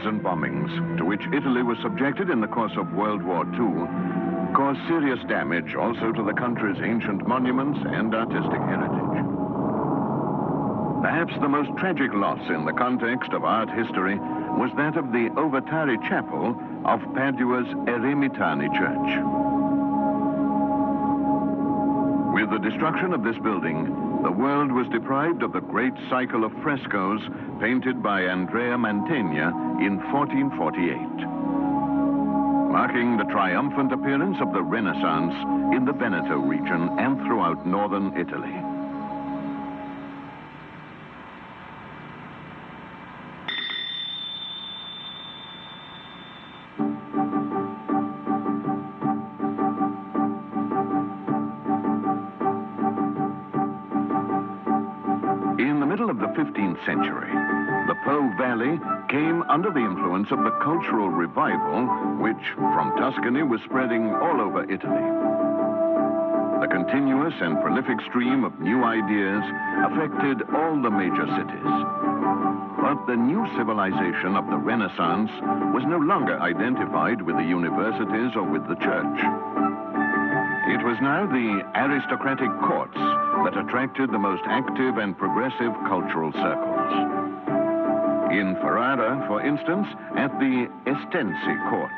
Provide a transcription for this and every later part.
and bombings, to which Italy was subjected in the course of World War II, caused serious damage also to the country's ancient monuments and artistic heritage. Perhaps the most tragic loss in the context of art history was that of the Ovatari Chapel of Padua's Eremitani Church. With the destruction of this building, the world was deprived of the great cycle of frescoes painted by Andrea Mantegna in 1448, marking the triumphant appearance of the Renaissance in the Veneto region and throughout northern Italy. In the middle of the 15th century, the Po Valley came under the influence of the cultural revival which, from Tuscany, was spreading all over Italy. The continuous and prolific stream of new ideas affected all the major cities. But the new civilization of the Renaissance was no longer identified with the universities or with the church. It was now the aristocratic courts that attracted the most active and progressive cultural circles. In Ferrara, for instance, at the Estensi court.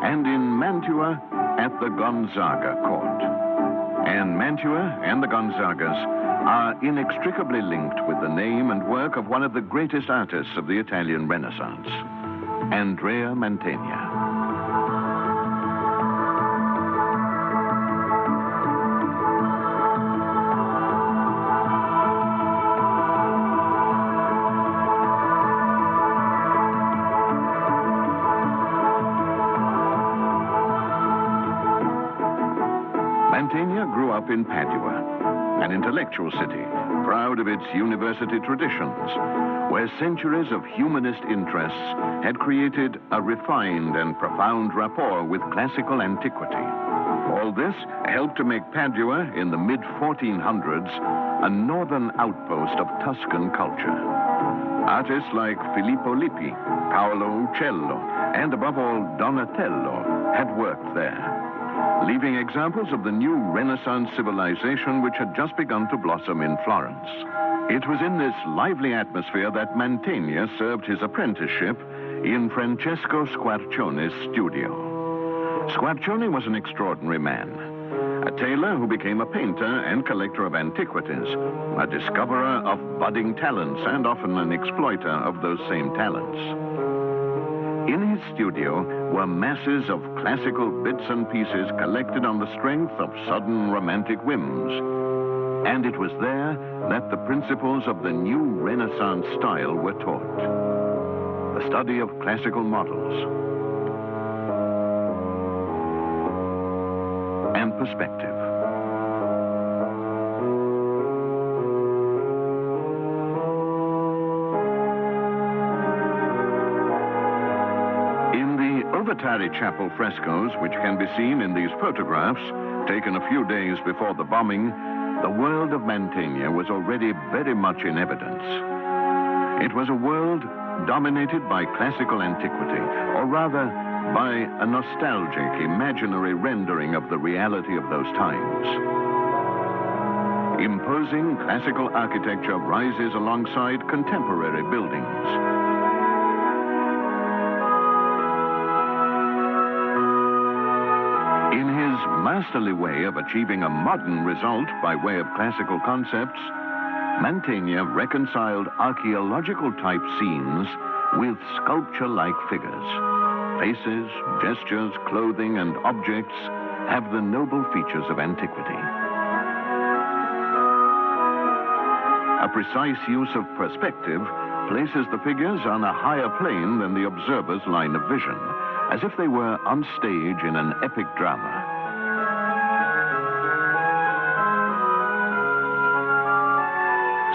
And in Mantua, at the Gonzaga court. And Mantua and the Gonzagas are inextricably linked with the name and work of one of the greatest artists of the Italian Renaissance, Andrea Mantegna. Mantegna grew up in Padua, an intellectual city, proud of its university traditions, where centuries of humanist interests had created a refined and profound rapport with classical antiquity. All this helped to make Padua, in the mid-1400s, a northern outpost of Tuscan culture. Artists like Filippo Lippi, Paolo Uccello, and above all, Donatello had worked there, leaving examples of the new Renaissance civilization which had just begun to blossom in Florence. It was in this lively atmosphere that Mantegna served his apprenticeship in Francesco Squarcione's studio. Squarcione was an extraordinary man, a tailor who became a painter and collector of antiquities, a discoverer of budding talents and often an exploiter of those same talents. In his studio were masses of classical bits and pieces collected on the strength of sudden romantic whims. And it was there that the principles of the new Renaissance style were taught. The study of classical models and perspective. Ovatari Chapel frescoes, which can be seen in these photographs, taken a few days before the bombing, the world of Mantegna was already very much in evidence. It was a world dominated by classical antiquity, or rather, by a nostalgic, imaginary rendering of the reality of those times. Imposing classical architecture rises alongside contemporary buildings. In his masterly way of achieving a modern result by way of classical concepts, Mantegna reconciled archaeological-type scenes with sculpture-like figures. Faces, gestures, clothing, and objects have the noble features of antiquity. A precise use of perspective places the figures on a higher plane than the observer's line of vision, as if they were on stage in an epic drama.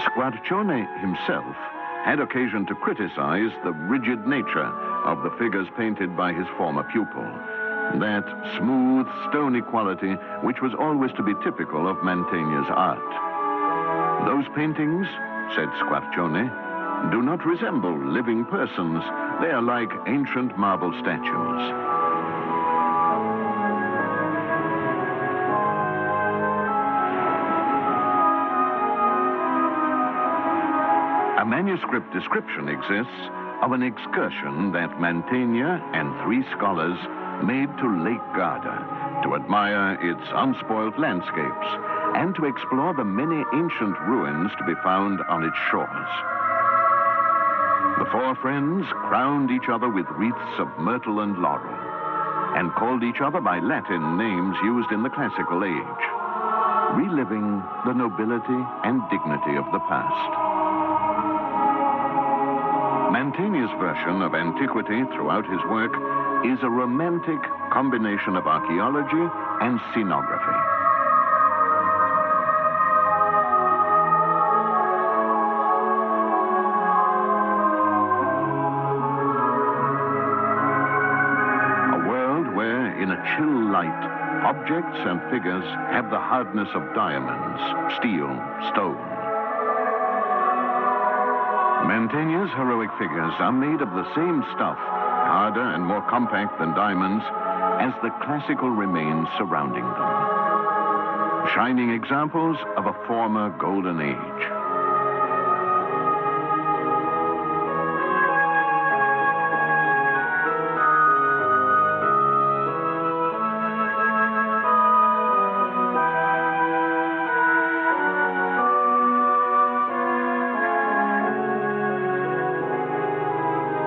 Squarcione himself had occasion to criticize the rigid nature of the figures painted by his former pupil, that smooth, stony quality which was always to be typical of Mantegna's art. Those paintings said Squarcione, do not resemble living persons. They are like ancient marble statues. A manuscript description exists of an excursion that Mantegna and 3 scholars made to Lake Garda to admire its unspoiled landscapes and to explore the many ancient ruins to be found on its shores. The 4 friends crowned each other with wreaths of myrtle and laurel and called each other by Latin names used in the classical age, reliving the nobility and dignity of the past. Mantegna's version of antiquity throughout his work is a romantic combination of archaeology and scenography. A world where, in a chill light, objects and figures have the hardness of diamonds, steel, stone. Mantegna's heroic figures are made of the same stuff, harder and more compact than diamonds, as the classical remains surrounding them. Shining examples of a former golden age.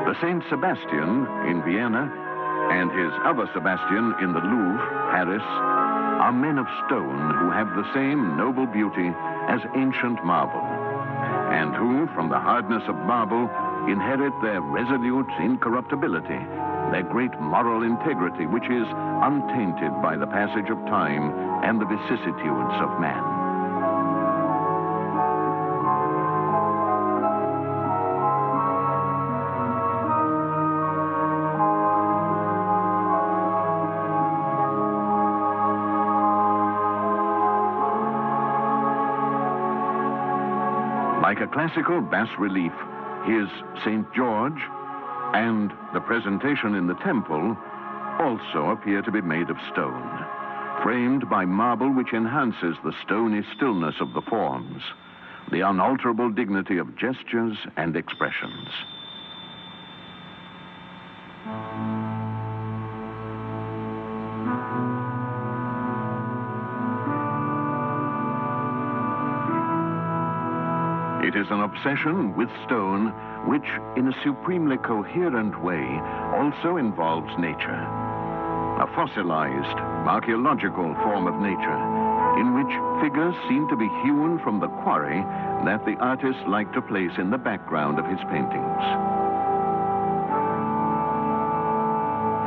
The Saint Sebastian in Vienna and his other Sebastian in the Louvre, Paris, are men of stone who have the same noble beauty as ancient marble, and who, from the hardness of marble, inherit their resolute incorruptibility, their great moral integrity, which is untainted by the passage of time and the vicissitudes of man. Like a classical bas-relief, his St. George and the presentation in the temple also appear to be made of stone, framed by marble which enhances the stony stillness of the forms, the unalterable dignity of gestures and expressions. It is an obsession with stone which, in a supremely coherent way, also involves nature. A fossilized, archaeological form of nature, in which figures seem to be hewn from the quarry that the artist liked to place in the background of his paintings.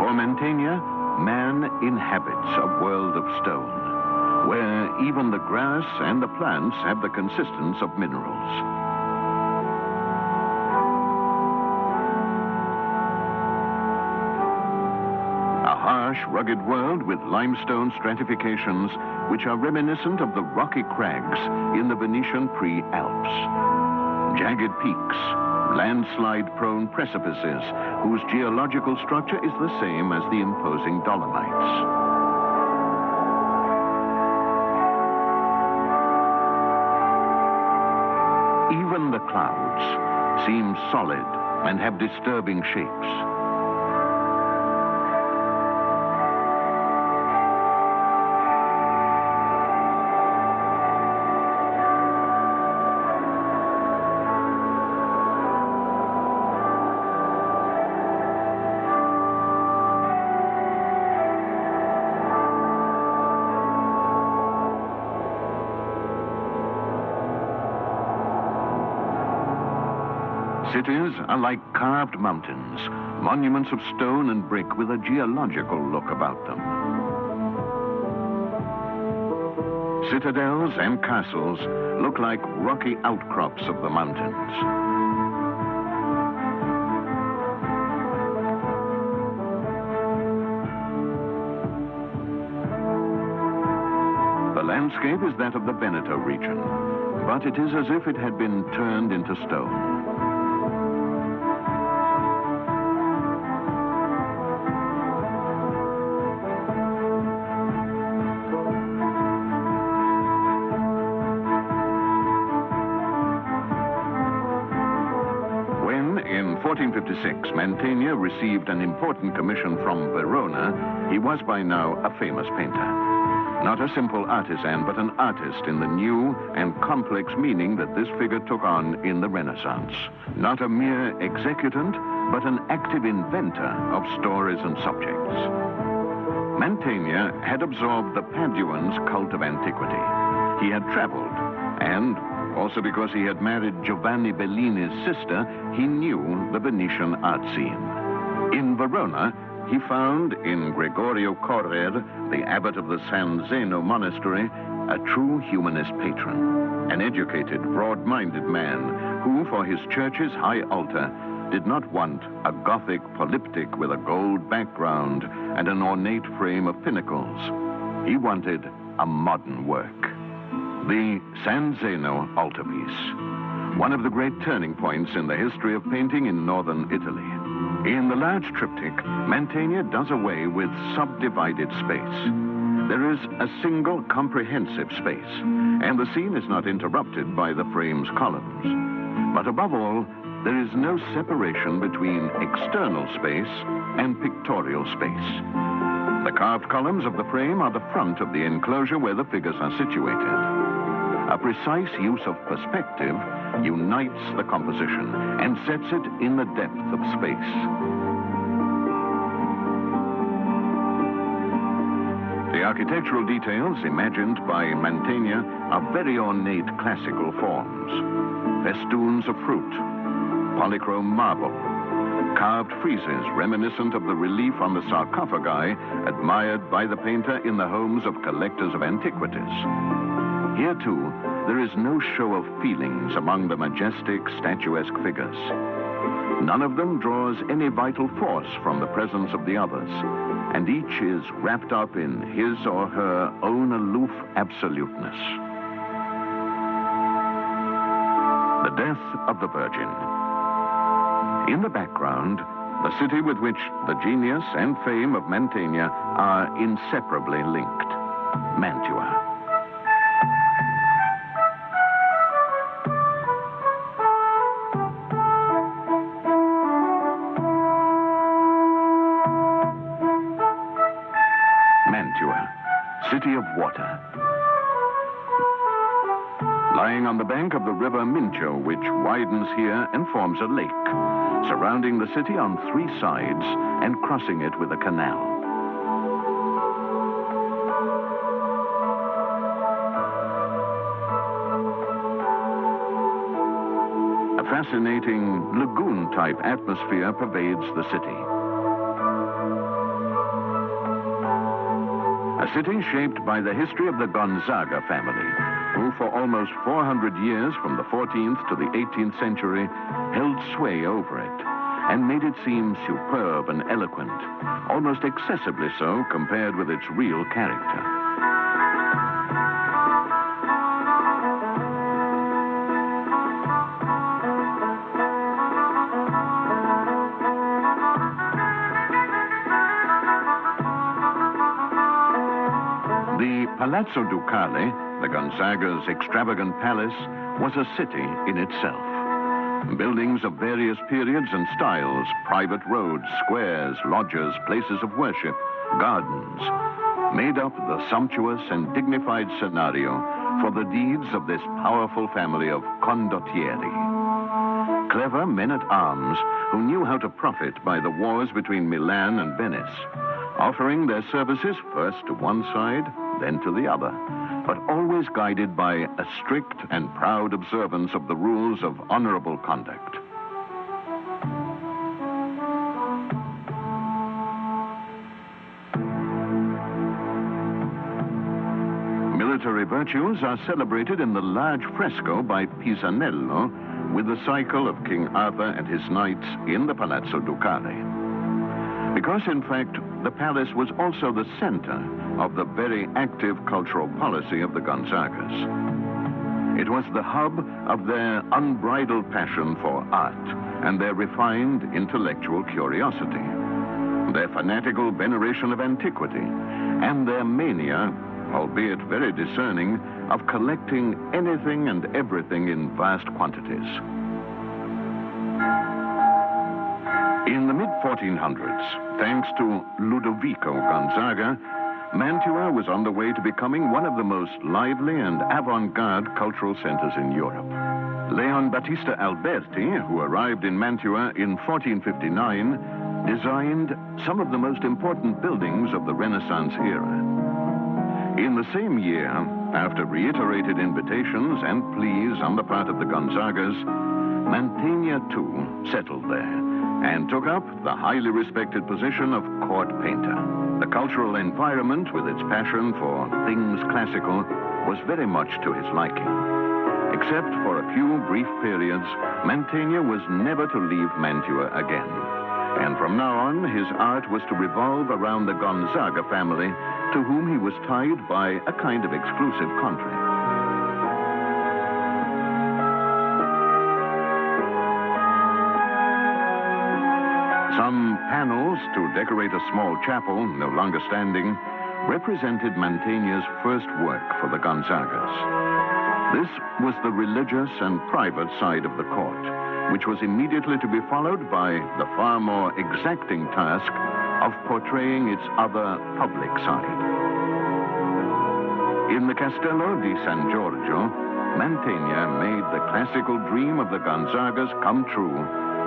For Mantegna, man inhabits a world of stone, where even the grass and the plants have the consistence of minerals. A harsh, rugged world with limestone stratifications which are reminiscent of the rocky crags in the Venetian pre-Alps. Jagged peaks, landslide-prone precipices whose geological structure is the same as the imposing Dolomites. Even the clouds seem solid and have disturbing shapes. Cities are like carved mountains, monuments of stone and brick with a geological look about them. Citadels and castles look like rocky outcrops of the mountains. The landscape is that of the Veneto region, but it is as if it had been turned into stone. In 1456, Mantegna received an important commission from Verona. He was by now a famous painter. Not a simple artisan, but an artist in the new and complex meaning that this figure took on in the Renaissance. Not a mere executant, but an active inventor of stories and subjects. Mantegna had absorbed the Paduans' cult of antiquity. He had traveled, and also because he had married Giovanni Bellini's sister, he knew the Venetian art scene. In Verona, he found in Gregorio Correr, the abbot of the San Zeno monastery, a true humanist patron, an educated, broad-minded man who, for his church's high altar, did not want a Gothic polyptych with a gold background and an ornate frame of pinnacles. He wanted a modern work. The San Zeno altarpiece, one of the great turning points in the history of painting in northern Italy. In the large triptych, Mantegna does away with subdivided space. There is a single comprehensive space, and the scene is not interrupted by the frame's columns. But above all, there is no separation between external space and pictorial space. The carved columns of the frame are the front of the enclosure where the figures are situated. A precise use of perspective unites the composition and sets it in the depth of space. The architectural details imagined by Mantegna are very ornate classical forms. Festoons of fruit, polychrome marble, carved friezes reminiscent of the relief on the sarcophagi admired by the painter in the homes of collectors of antiquities. Here, too, there is no show of feelings among the majestic, statuesque figures. None of them draws any vital force from the presence of the others, and each is wrapped up in his or her own aloof absoluteness. The death of the Virgin. In the background, the city with which the genius and fame of Mantegna are inseparably linked, Mantua. Mantua, city of water. Lying on the bank of the river Mincio, which widens here and forms a lake, surrounding the city on three sides and crossing it with a canal. A fascinating lagoon-type atmosphere pervades the city. A city shaped by the history of the Gonzaga family, who for almost 400 years, from the 14th to the 18th century, held sway over it and made it seem superb and eloquent, almost excessively so compared with its real character. The Palazzo Ducale, the Gonzaga's extravagant palace, was a city in itself. Buildings of various periods and styles, private roads, squares, loggias, places of worship, gardens, made up the sumptuous and dignified scenario for the deeds of this powerful family of condottieri. Clever men-at-arms who knew how to profit by the wars between Milan and Venice, offering their services first to one side, then to the other, but always guided by a strict and proud observance of the rules of honorable conduct. Military virtues are celebrated in the large fresco by Pisanello with the cycle of King Arthur and his knights in the Palazzo Ducale. Because, in fact, the palace was also the center of the very active cultural policy of the Gonzagas. It was the hub of their unbridled passion for art and their refined intellectual curiosity, their fanatical veneration of antiquity, and their mania, albeit very discerning, of collecting anything and everything in vast quantities. In the mid-1400s, thanks to Ludovico Gonzaga, Mantua was on the way to becoming one of the most lively and avant-garde cultural centers in Europe. Leon Battista Alberti, who arrived in Mantua in 1459, designed some of the most important buildings of the Renaissance era. In the same year, after reiterated invitations and pleas on the part of the Gonzagas, Mantegna too settled there and took up the highly respected position of court painter. The cultural environment, with its passion for things classical, was very much to his liking. Except for a few brief periods, Mantegna was never to leave Mantua again. And from now on, his art was to revolve around the Gonzaga family, to whom he was tied by a kind of exclusive contract. Some panels to decorate a small chapel, no longer standing, represented Mantegna's first work for the Gonzagas. This was the religious and private side of the court, which was immediately to be followed by the far more exacting task of portraying its other public side. In the Castello di San Giorgio, Mantegna made the classical dream of the Gonzagas come true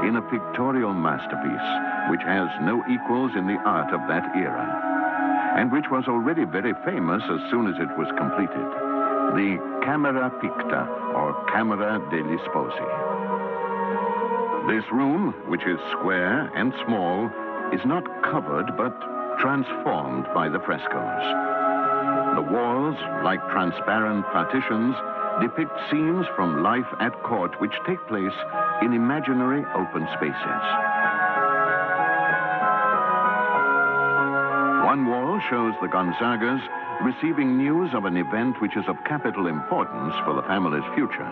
in a pictorial masterpiece which has no equals in the art of that era, and which was already very famous as soon as it was completed, the Camera Picta, or Camera degli Sposi. This room, which is square and small, is not covered but transformed by the frescoes. The walls, like transparent partitions, depict scenes from life at court which take place in imaginary open spaces. One wall shows the Gonzagas receiving news of an event which is of capital importance for the family's future: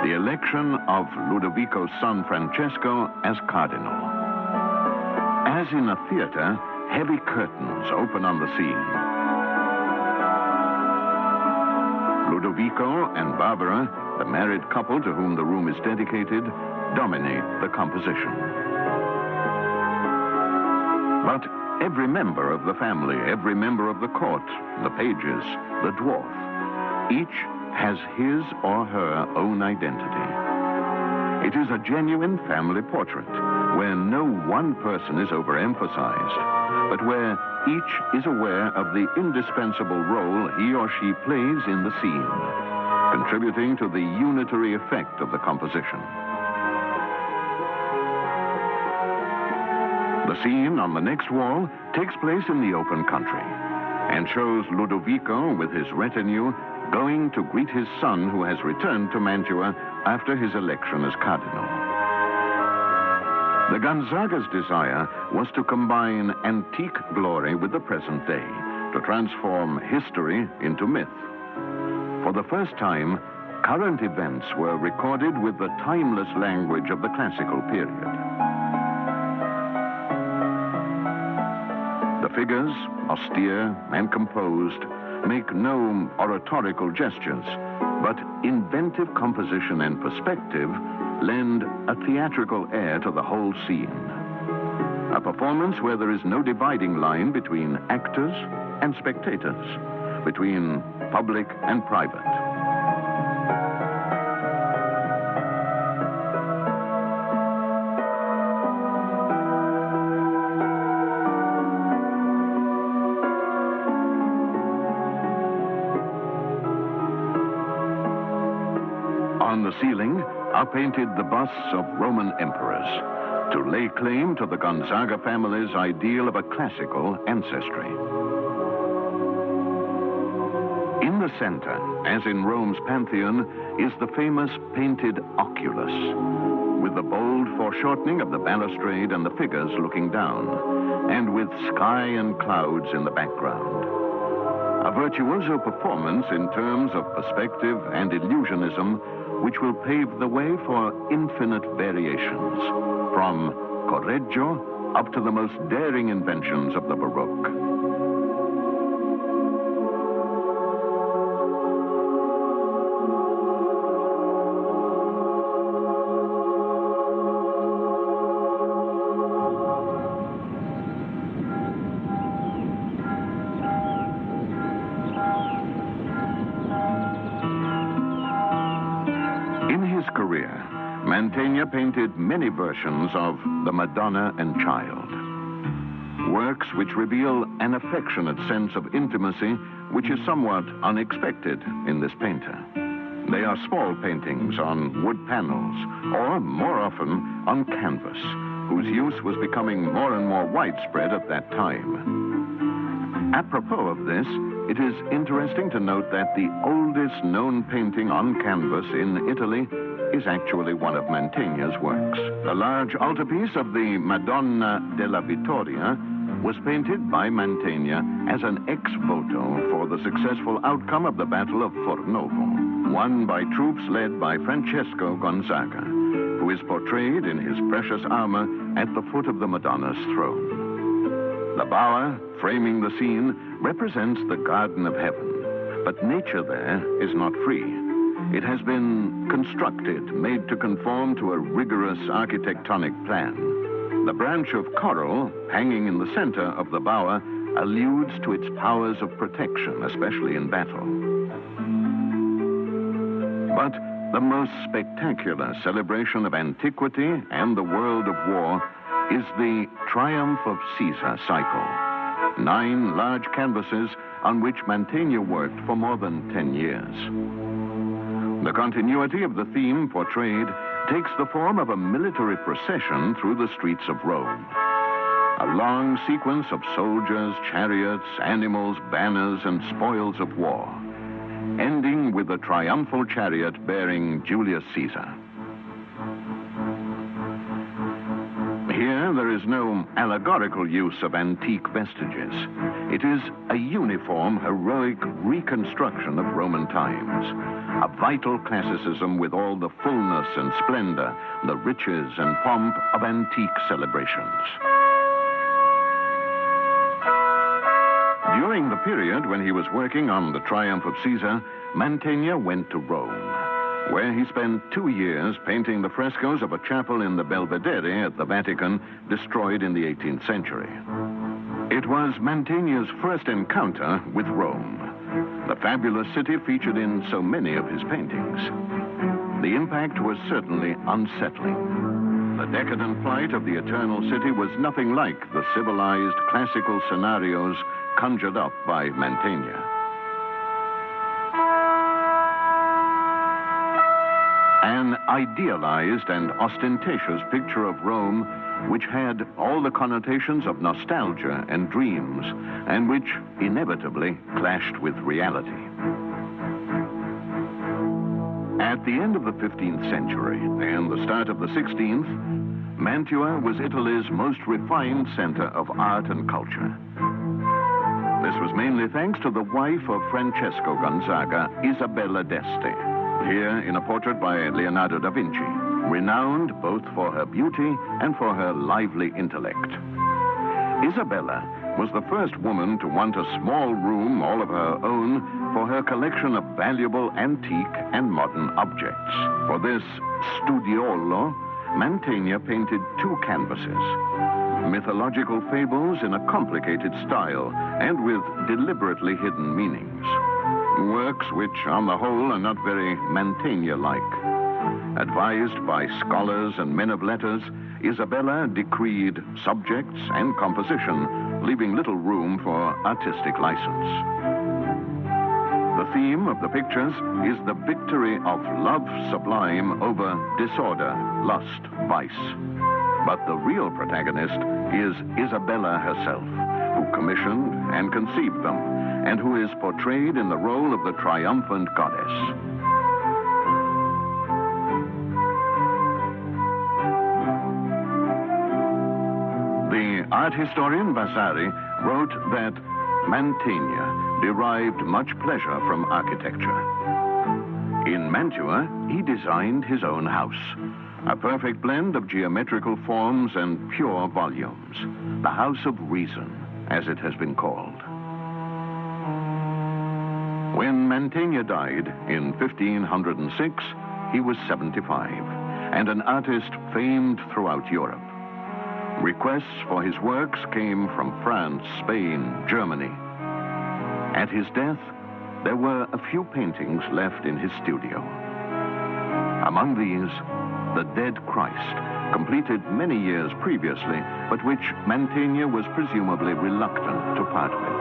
the election of Ludovico's son Francesco as cardinal. As in a theater, heavy curtains open on the scene. Ludovico and Barbara, the married couple to whom the room is dedicated, dominate the composition. But every member of the family, every member of the court, the pages, the dwarf, each has his or her own identity. It is a genuine family portrait, where no one person is overemphasized, but where each is aware of the indispensable role he or she plays in the scene, contributing to the unitary effect of the composition. The scene on the next wall takes place in the open country and shows Ludovico with his retinue going to greet his son who has returned to Mantua after his election as cardinal. The Gonzaga's desire was to combine antique glory with the present day, to transform history into myth. For the first time, current events were recorded with the timeless language of the classical period. The figures, austere and composed, make no oratorical gestures, but inventive composition and perspective lend a theatrical air to the whole scene. A performance where there is no dividing line between actors and spectators, between public and private. On the ceiling are painted the busts of Roman emperors to lay claim to the Gonzaga family's ideal of a classical ancestry. In the center, as in Rome's Pantheon, is the famous painted oculus, with the bold foreshortening of the balustrade and the figures looking down, and with sky and clouds in the background. A virtuoso performance in terms of perspective and illusionism which will pave the way for infinite variations, from Correggio up to the most daring inventions of the Baroque. Mantegna painted many versions of the Madonna and Child, works which reveal an affectionate sense of intimacy which is somewhat unexpected in this painter. They are small paintings on wood panels, or more often on canvas, whose use was becoming more and more widespread at that time. Apropos of this, it is interesting to note that the oldest known painting on canvas in Italy is actually one of Mantegna's works. The large altarpiece of the Madonna della Vittoria was painted by Mantegna as an ex voto for the successful outcome of the Battle of Fornovo, won by troops led by Francesco Gonzaga, who is portrayed in his precious armor at the foot of the Madonna's throne. The bower, framing the scene, represents the Garden of Heaven, but nature there is not free. It has been constructed, made to conform to a rigorous architectonic plan. The branch of coral, hanging in the center of the bower, alludes to its powers of protection, especially in battle. But the most spectacular celebration of antiquity and the world of war is the Triumph of Caesar cycle, 9 large canvases on which Mantegna worked for more than 10 years. The continuity of the theme portrayed takes the form of a military procession through the streets of Rome. A long sequence of soldiers, chariots, animals, banners, and spoils of war, ending with a triumphal chariot bearing Julius Caesar. Here, there is no allegorical use of antique vestiges. It is a uniform, heroic reconstruction of Roman times, a vital classicism with all the fullness and splendor, the riches and pomp of antique celebrations. During the period when he was working on the Triumph of Caesar, Mantegna went to Rome, where he spent 2 years painting the frescoes of a chapel in the Belvedere at the Vatican, destroyed in the 18th century. It was Mantegna's first encounter with Rome, the fabulous city featured in so many of his paintings. The impact was certainly unsettling. The decadent plight of the Eternal City was nothing like the civilized classical scenarios conjured up by Mantegna. An idealized and ostentatious picture of Rome which had all the connotations of nostalgia and dreams, and which inevitably clashed with reality. At the end of the 15th century and the start of the 16th, Mantua was Italy's most refined center of art and culture. This was mainly thanks to the wife of Francesco Gonzaga, Isabella d'Este, here in a portrait by Leonardo da Vinci, renowned both for her beauty and for her lively intellect. Isabella was the first woman to want a small room all of her own for her collection of valuable antique and modern objects. For this studiolo, Mantegna painted 2 canvases, mythological fables in a complicated style and with deliberately hidden meanings. Works which, on the whole, are not very Mantegna-like. Advised by scholars and men of letters, Isabella decreed subjects and composition, leaving little room for artistic license. The theme of the pictures is the victory of love sublime over disorder, lust, vice. But the real protagonist is Isabella herself, who commissioned and conceived them, and who is portrayed in the role of the triumphant goddess. The art historian Vasari wrote that Mantegna derived much pleasure from architecture. In Mantua, he designed his own house, a perfect blend of geometrical forms and pure volumes, the House of Reason, as it has been called. When Mantegna died in 1506, he was 75, and an artist famed throughout Europe. Requests for his works came from France, Spain, Germany. At his death, there were a few paintings left in his studio. Among these, the Dead Christ, completed many years previously, but which Mantegna was presumably reluctant to part with.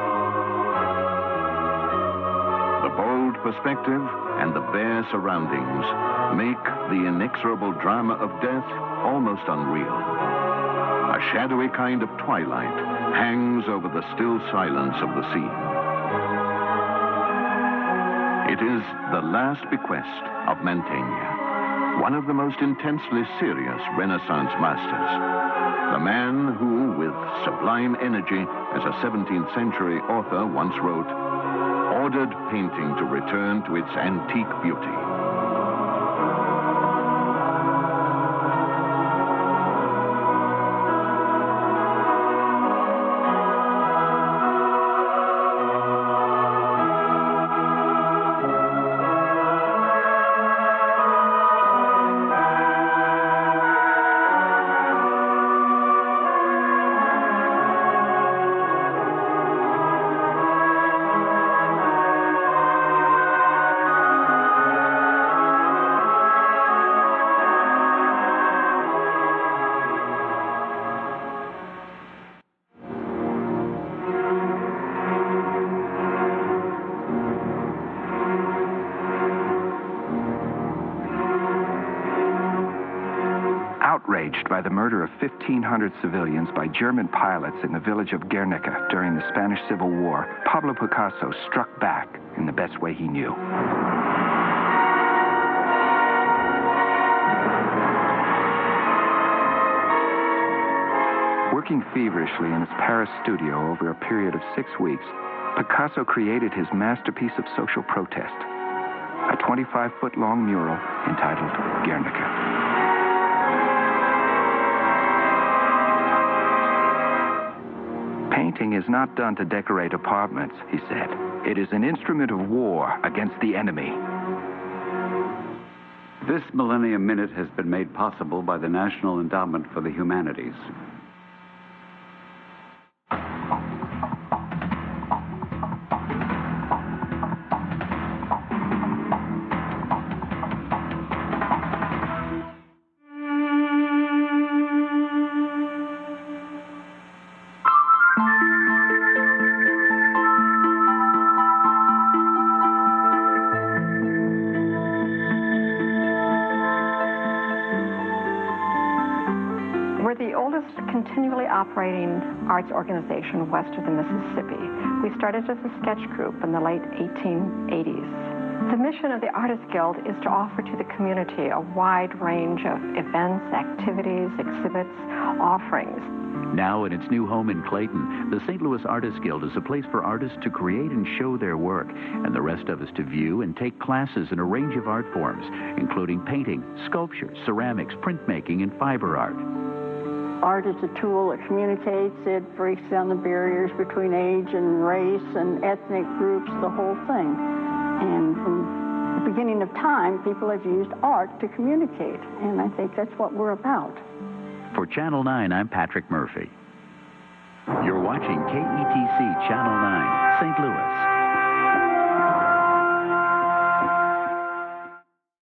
The bold perspective and the bare surroundings make the inexorable drama of death almost unreal. A shadowy kind of twilight hangs over the still silence of the scene. It is the last bequest of Mantegna, one of the most intensely serious Renaissance masters. The man who, with sublime energy, as a 17th century author once wrote, ordered painting to return to its antique beauty. Outraged by the murder of 1,500 civilians by German pilots in the village of Guernica during the Spanish Civil War, Pablo Picasso struck back in the best way he knew. Working feverishly in his Paris studio over a period of 6 weeks, Picasso created his masterpiece of social protest, a 25-foot-long mural entitled Guernica. Painting is not done to decorate apartments, he said. It is an instrument of war against the enemy. This Millennium Minute has been made possible by the National Endowment for the Humanities. We're the oldest continually operating arts organization west of the Mississippi. We started as a sketch group in the late 1880s. The mission of the Artists Guild is to offer to the community a wide range of events, activities, exhibits, offerings. Now in its new home in Clayton, the St. Louis Artists Guild is a place for artists to create and show their work, and the rest of us to view and take classes in a range of art forms, including painting, sculpture, ceramics, printmaking, and fiber art. Art is a tool that communicates. It breaks down the barriers between age and race and ethnic groups, the whole thing. And from the beginning of time, people have used art to communicate, and I think that's what we're about. For Channel 9, I'm Patrick Murphy. You're watching KETC Channel 9, St. Louis.